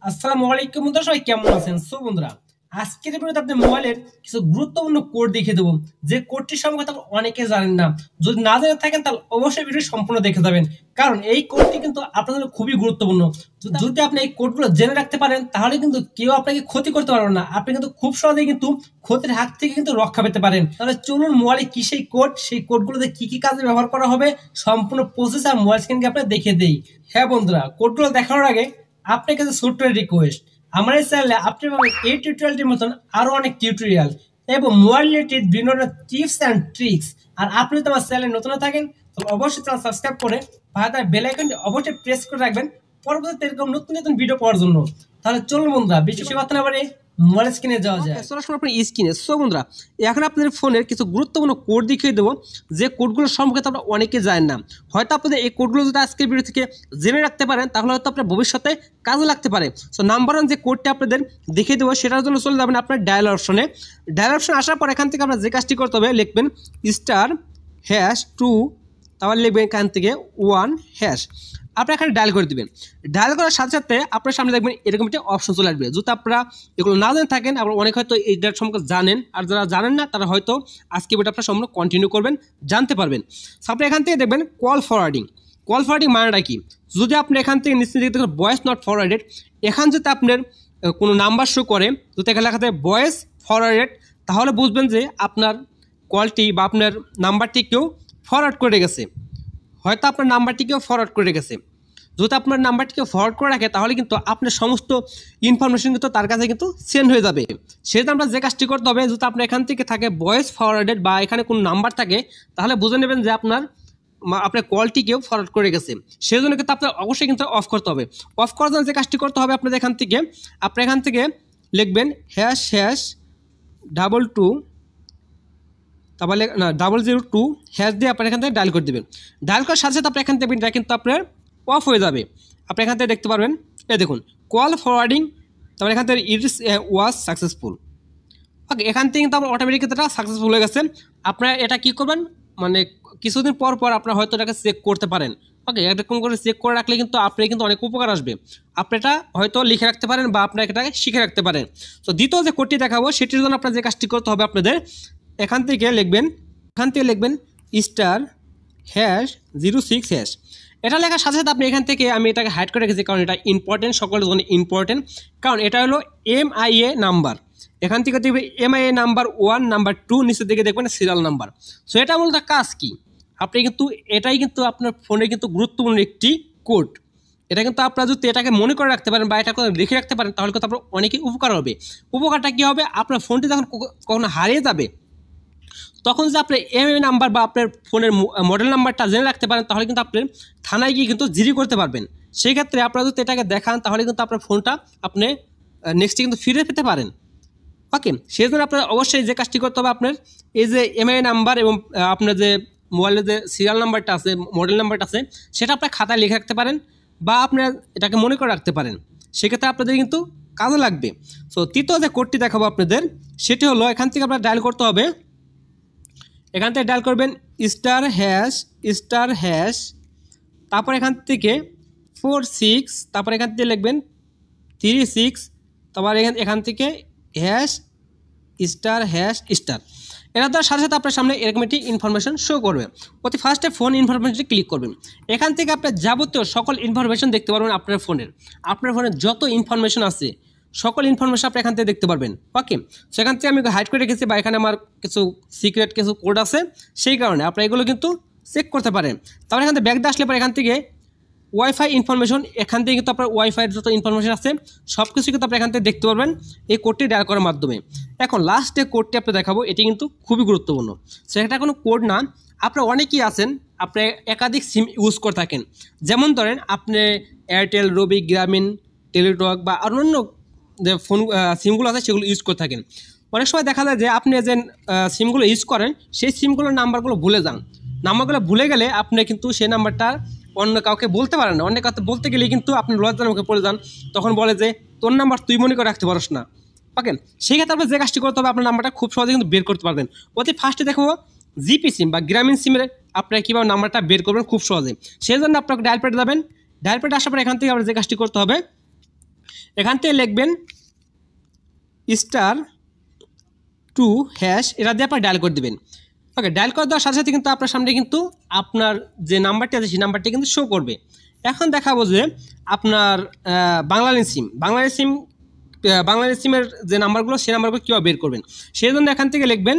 আসসালামু আলাইকুম বন্ধুরা, সবাই কেমন আছেন? বন্ধুরা, আজকের ভিডিওতে আপনাদের মোবাইলের কিছু গুরুত্বপূর্ণ কোড দেখিয়ে দেবো, যে কোডটি সম্পর্কে আপনারা অনেকে জানেন না। যদি না জেনে থাকেন তাহলে অবশ্যই ভিডিও সম্পূর্ণ দেখে যাবেন, কারণ এই কোডটি কিন্তু আপনাদের খুবই গুরুত্বপূর্ণ। যদি আপনি এই কোডগুলো জেনে রাখতে পারেন তাহলে কিন্তু কেউ আপনাকে ক্ষতি করতে পারবে না, আপনি কিন্তু খুব সহজেই কিন্তু ক্ষতির হাত থেকে কিন্তু রক্ষা পেতে পারেন। তাহলে চলুন মোবাইলে কি সেই কোড, সেই কোডগুলোতে কি কি কাজে ব্যবহার করা হবে সম্পূর্ণ প্রসেস আর মোবাইল স্ক্রিনকে আপনাদের দেখিয়ে দেই। হ্যাঁ বন্ধুরা, কোডগুলো দেখানোর আগে আপনার কাছে ছোট্ট রিকোয়েস্ট, আমার এই চ্যানেলে আপনি পাবেন এই টিউটোরিয়ালটির মতন আরো অনেক টিউটোরিয়াল এবং মোবাইল রিলেটেড বিভিন্ন টিপস অ্যান্ড ট্রিক্স। আর আপনি যদি আমার চ্যানেলে নতুন থাকেন তাহলে অবশ্যই চ্যানেল সাবস্ক্রাইব করে পাশে বেল আইকনটি অবশ্যই প্রেস করে রাখবেন পরবর্তীতে এরকম নতুন নতুন ভিডিও পাওয়ার জন্য। তাহলে চলুন বন্ধুরা, বেশি কথা না বলে মোবাইল স্ক্রিনে যাওয়া যায়। সরাসরি আপনার স্ক্রিনে। সো বন্ধুরা, এখন আপনাদের ফোনের কিছু গুরুত্বপূর্ণ কোড দেখিয়ে দেবো, যে কোডগুলো সম্পর্কে আপনারা অনেকে জানেন না। হয়তো আপনাদের এই কোডগুলো যদি আজকের ভিডিও থেকে জেনে রাখতে পারেন তাহলে হয়তো আপনার ভবিষ্যতে কাজে লাগতে পারে। সো নাম্বার ওয়ান যে কোডটা আপনাদের দেখিয়ে দেবো সেটার জন্য চলে যাবেন আপনার ডায়াল অপশনে। ডায়াল অপশন আসার পর এখান থেকে আপনার যে কাজটি করতে হবে, লিখবেন *2, তারপর লিখবেন এখান থেকে 1#। আপনি এখানে ডায়াল করে দিবেন। ডায়াল করার সাথে সাথে আপনার সামনে দেখবেন এরকম একটা অপশন চলে আসবে। যদি আপনারা এগুলো না জেনে থাকেন, আপনারা অনেক হয়তো এই ডেট সম্পর্কে জানেন, আর যারা জানেন না তারা হয়তো আজকে ভিডিওটা আপনার সম্পূর্ণ কন্টিনিউ করবেন, জানতে পারবেন। আপনি এখান থেকে দেখবেন কল ফরওয়ার্ডিং। কল ফরওয়ার্ডিং মানেটা কি? যদি আপনি এখান থেকে নিশ্চিত দেখবেন ভয়েস নট ফরওয়ার্ডেড, এখান যদি আপনার কোনো নাম্বার শো করে, যদি এখানে লেখা থাকে ভয়েস ফরওয়ার্ডেড, তাহলে বুঝবেন যে আপনার কলটি বা আপনার নাম্বারটি কেউ ফরওয়ার্ড করে গেছে। হয়তো আপনার নাম্বারটিকেও ফরওয়ার্ড করে গেছে। যদি আপনার নাম্বারটিকে ফরওয়ার্ড করে রাখে তাহলে কিন্তু আপনার সমস্ত ইনফরমেশন কিন্তু তার কাছে কিন্তু সেন্ড হয়ে যাবে। সেজন্য আমরা যে কাজটি করতে হবে, যদি আপনার এখান থেকে থাকে ভয়েস ফরওয়ার্ডেড বা এখানে কোনো নাম্বার থাকে, তাহলে বুঝে নেবেন যে আপনার কলটিকেও ফরওয়ার্ড করে গেছে। সেই জন্য কিন্তু আপনার অবশ্যই কিন্তু অফ করতে হবে। অফ করার জন্য যে কাজটি করতে হবে, আপনাদের এখান থেকে লিখবেন #2, তারপরে না 002# দিয়ে আপনার এখান থেকে ডায়াল করে দেবেন। ডায়াল করার সাথে সাথে আপনার এখান থেকে এটা কিন্তু আপনার অফ হয়ে যাবে। আপনি এখান থেকে দেখতে পারবেন, দেখুন কল ফরওয়ার্ডিং, তারপরে এখান থেকে ইট ওয়াজ সাকসেসফুল। ওকে, এখান থেকে কিন্তু আপনার অটোমেটিক এটা সাকসেসফুল হয়ে গেছে। আপনারা এটা কী করবেন, মানে কিছুদিন পর পর আপনার হয়তো এটাকে চেক করতে পারেন। ওকে, এরকম করে চেক করে রাখলে কিন্তু আপনার কিন্তু অনেক উপকার আসবে। আপনি এটা হয়তো লিখে রাখতে পারেন বা আপনার এটাকে শিখে রাখতে পারেন। তো দ্বিতীয় যে কোডটি দেখাবো সেটির জন্য আপনার যে কাজটি করতে হবে, আপনাদের এখান থেকে লিখবেন *06#। এটা লেখার সাথে সাথে আপনি এখান থেকে, আমি এটাকে হাইড করে রেখেছি কারণ এটা ইম্পর্টেন্ট, সকলের জন্য ইম্পর্টেন্ট, কারণ এটা হলো MIA নাম্বার। এখান থেকে দেখবেন MIA নাম্বার 1, নাম্বার 2, নিচের দিকে দেখবেন সিরিয়াল নাম্বার। সো এটা মূলত কাজ কি, আপনি কিন্তু এটাই কিন্তু আপনার ফোনে কিন্তু গুরুত্বপূর্ণ একটি কোড। এটা কিন্তু আপনারা যদি এটাকে মনে করে রাখতে পারেন বা এটা লিখে রাখতে পারেন তাহলে কিন্তু আপনার অনেকই উপকার হবে। উপকারটা কী হবে, আপনার ফোনটি যখন কখনো হারিয়ে যাবে তখন যে আপনার MIA নাম্বার বা আপনার ফোনের মডেল নাম্বারটা জেনে রাখতে পারেন তাহলে কিন্তু আপনি থানায় গিয়ে কিন্তু জিডি করতে পারবেন। সেই ক্ষেত্রে আপনারা যদি এটাকে দেখান তাহলে কিন্তু আপনার ফোনটা আপনি নেক্সটে কিন্তু ফিরে পেতে পারেন। ওকে, সেই জন্য আপনার অবশ্যই যে কাজটি করতে হবে, আপনার এই যে MIA নাম্বার এবং আপনার যে মোবাইলের যে সিরিয়াল নাম্বারটা আছে, মডেল নাম্বারটা আছে, সেটা আপনার খাতায় লিখে রাখতে পারেন বা আপনার এটাকে মনে করে রাখতে পারেন। সেক্ষেত্রে আপনাদের কিন্তু কাজে লাগবে। সো তৃতীয় যে কোডটি দেখাবো আপনাদের, সেটি হলো এখান থেকে আপনার ডায়াল করতে হবে। এখান থেকে ডায়াল করবেন *#*#, তারপর এখান থেকে 46, তারপর এখান থেকে লিখবেন 36, তারপর এখান থেকে #***। এটা দেওয়ার সাথে সাথে আপনার সামনে এরকম একটি ইনফরমেশন শো করবে। অতি ফার্স্টে ফোন ইনফরমেশনটি ক্লিক করবেন। এখান থেকে আপনার যাবতীয় সকল ইনফরমেশন দেখতে পারবেন। আপনার ফোনের যত ইনফরমেশন আছে সকল ইনফরমেশন আপনি এখান থেকে দেখতে পারবেন। ওকে, সেখান থেকে আমি হাইড করে রেখেছি বা এখানে আমার কিছু সিক্রেট কিছু কোড আছে, সেই কারণে আপনারা এগুলো কিন্তু চেক করতে পারেন। তারপরে এখান থেকে ব্যাক দিয়ে আসলে পরে এখান থেকে ওয়াইফাই ইনফরমেশন, এখান থেকে কিন্তু আপনার ওয়াইফাইয়ের যত ইনফরমেশন আছে সব কিছু কিন্তু আপনি এখান থেকে দেখতে পারবেন এই কোডটি ডায়াল করার মাধ্যমে। এখন লাস্ট যে কোডটি আপনি দেখাবো এটি কিন্তু খুবই গুরুত্বপূর্ণ। সেটা কোনো কোড না, আপনারা অনেকেই আছেন আপনি একাধিক সিম ইউজ করে থাকেন। যেমন ধরেন আপনি এয়ারটেল, রবি, গ্রামীণ, টেলিটক বা অন্যান্য যে ফোন সিমগুলো আছে সেগুলো ইউজ করে থাকেন। অনেক সময় দেখা যায় যে আপনি যে সিমগুলো ইউজ করেন সেই সিমগুলোর নাম্বারগুলো ভুলে যান। নাম্বারগুলো ভুলে গেলে আপনি কিন্তু সেই নাম্বারটা অন্য কাউকে বলতে পারেন না। অন্য কাউকে বলতে গেলে কিন্তু আপনি লজ্জার মুখে পড়ে যান, তখন বলে যে তোর নাম্বার তুই মনে করে রাখতে পারস না। ওকে, সেই ক্ষেত্রে আপনার যে কাজটি করতে হবে, আপনার নাম্বারটা খুব সহজে কিন্তু বের করতে পারবেন। অতি ফার্স্টে দেখো জিপি সিম বা গ্রামীণ সিমের আপনার কীভাবে নাম্বারটা বের করবেন খুব সহজে। সেই জন্য আপনাকে ডায়াল প্যাডে যাবেন। ডায়াল প্যাডে আসার পর এখান থেকে আপনার যে কাজটি করতে হবে, এখান থেকে লিখবেন *2# এটা দিয়ে আপনার ডায়াল করে দেবেন। ওকে, ডায়াল করে দেওয়ার সাথে সাথে কিন্তু আপনার সামনে কিন্তু আপনার যে নাম্বারটি আছে সেই নাম্বারটি কিন্তু শো করবে। এখন দেখাবো যে আপনার বাংলাদেশ সিমের যে নাম্বারগুলো সেই নাম্বারগুলো কীভাবে বের করবেন। সেই জন্য এখান থেকে লিখবেন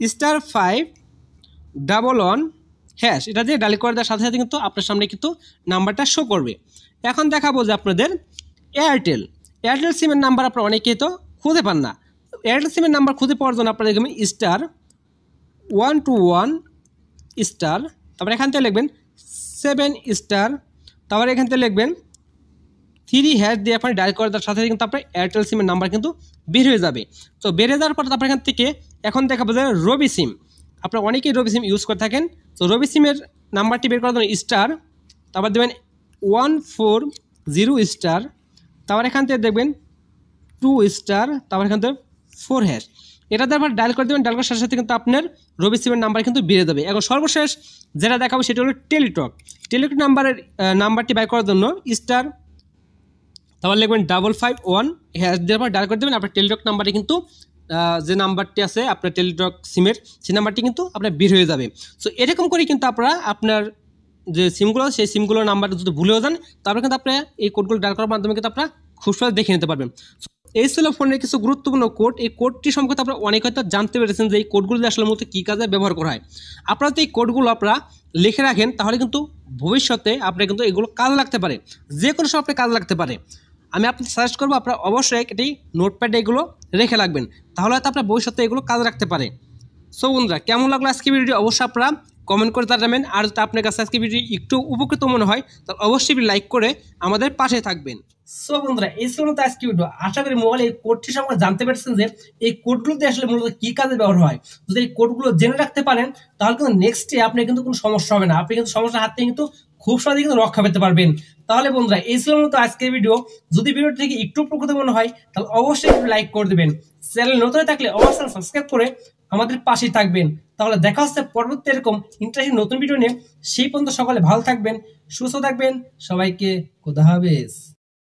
*511# এটা দিয়ে ডায়াল করে দেওয়ার সাথে সাথে কিন্তু আপনার সামনে কিন্তু নাম্বারটা শো করবে। এখন দেখাবো যে আপনাদের এয়ারটেল সিমের নাম্বার আপনারা অনেকেই তো খুঁজে পান না। এয়ারটেল সিমের নাম্বার খুঁজে পাওয়ার জন্য আপনারা লিখবেন *121*, তারপরে এখান থেকে লিখবেন 7*, তারপরে এখান থেকে লিখবেন 3# দিয়ে আপনি ডায়াল করে দেওয়ার সাথে সাথে কিন্তু আপনার এয়ারটেল সিমের নাম্বার কিন্তু বের হয়ে যাবে। তো বের হয়ে যাওয়ার পর তারপর এখান থেকে এখন দেখাবো যে রবি সিম, আপনারা অনেকেই রবি সিম ইউজ করে থাকেন। তো রবি সিমের নাম্বারটি বের করার জন্য তারপর দেবেন 140*, তারপর এখান থেকে দেখবেন 2*, তারপর এখান থেকে 4#। এটা তারপর ডায়াল করে দেবেন। ডায়াল করার সাথে সাথে কিন্তু আপনার রবি সিমের নাম্বার কিন্তু বেড়ে যাবে। এখন সর্বশেষ যেটা দেখাবো সেটা হলো টেলিটক নাম্বারটি বাই করার জন্য তারপর লিখবেন 551# দিয়ে ডায়াল করে দেবেন। আপনার টেলিটক নাম্বারে কিন্তু যে নাম্বারটি আছে আপনার টেলিটক সিমের সেই নাম্বারটি কিন্তু আপনার বের হয়ে যাবে। সো এরকম করে কিন্তু আপনারা আপনার যে সিমগুলো সেই সিমগুলোর নাম্বারটা যদি ভুলেও যান তারপরে কিন্তু আপনারা এই কোডগুলো ডায়াল করার মাধ্যমে কিন্তু আপনারা খুব সহজে দেখে নিতে পারবেন। এই ছিল ফোনের কিছু গুরুত্বপূর্ণ কোড। এই কোডটি সম্পর্কে আপনারা অনেক হয়তো জানতে পেরেছেন যে এই কোডগুলো আসলে মূলত কী কাজে ব্যবহার করা হয়। আপনারা তো এই কোডগুলো আপনারা লিখে রাখেন তাহলে কিন্তু ভবিষ্যতে আপনার কিন্তু এগুলো কাজে লাগতে পারে, যে কোনো সময় আপনার কাজে লাগতে পারে। আমি আপনাকে সাজেস্ট করবো আপনারা অবশ্যই একটি নোটপ্যাডে এগুলো রেখে রাখবেন, তাহলে হয়তো আপনার ভবিষ্যতে এগুলো কাজে রাখতে পারে। সো বন্ধুরা, কেমন লাগলো আজকে ভিডিওটি অবশ্যই আপনারা কমেন্ট করে জানাবেন। আর যদি আপনার কাছে আজকে ভিডিও একটু উপকৃত মনে হয় তাহলে অবশ্যই লাইক করে আমাদের পাশে থাকবেন। সো বন্ধুরা, এই ছিল মূলত আজকে ভিডিও। আশা করি মোবাইল এই কোডটি সম্পর্কে জানতে পেরেছেন যে এই কোডগুলোতে আসলে মূলত কি কাজে ব্যবহার হয়। যদি এই কোডগুলো জেনে রাখতে পারেন তাহলে কিন্তু নেক্সটে আপনার কিন্তু কোনো সমস্যা হবে না, আপনি কিন্তু সমস্যার হাত থেকে কিন্তু খুব সহজেই কিন্তু রক্ষা পেতে পারবেন। তাহলে বন্ধুরা, এই ছিল মূলত আজকের ভিডিও। যদি ভিডিওটি থেকে একটু উপকৃত মনে হয় তাহলে অবশ্যই একটু লাইক করে দেবেন। চ্যানেল নতুন থাকলে অবশ্যই সাবস্ক্রাইব করে আমাদের পাশেই থাকবেন। তাহলে দেখা হচ্ছে পরবর্তী এরকম ইন্টারেস্টিং নতুন ভিডিও নিয়ে। সেই পর্যন্ত সকলে ভালো থাকবেন, সুস্থ থাকবেন। সবাইকে খোদা হাফেজ।